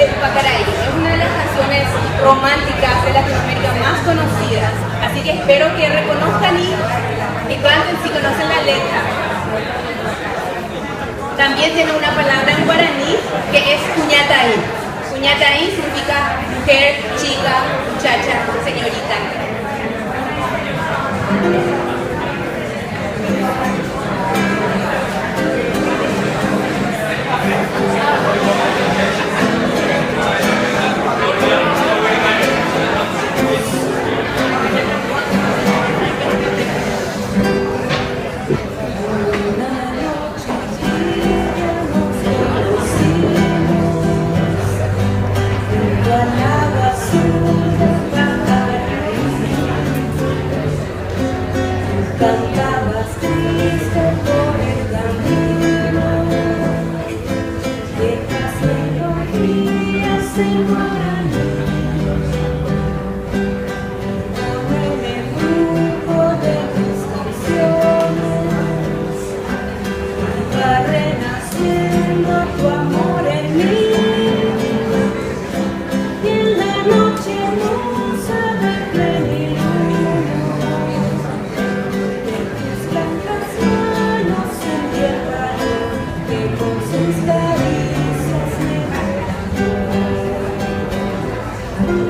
de Pacaraí. Es una de las canciones románticas de Latinoamérica más conocidas. Así que espero que reconozcan y canten si conocen la letra. También tiene una palabra en guaraní que es cuñataí. Cuñataí significa mujer, chica, muchacha, señorita. Cantabas triste por el camino, dejas melodías en guaraní. Dame el embrujo de tus canciones, va renaciendo tu amor en mí. Y en la noche hermosa de plenilunio, con sus caricias me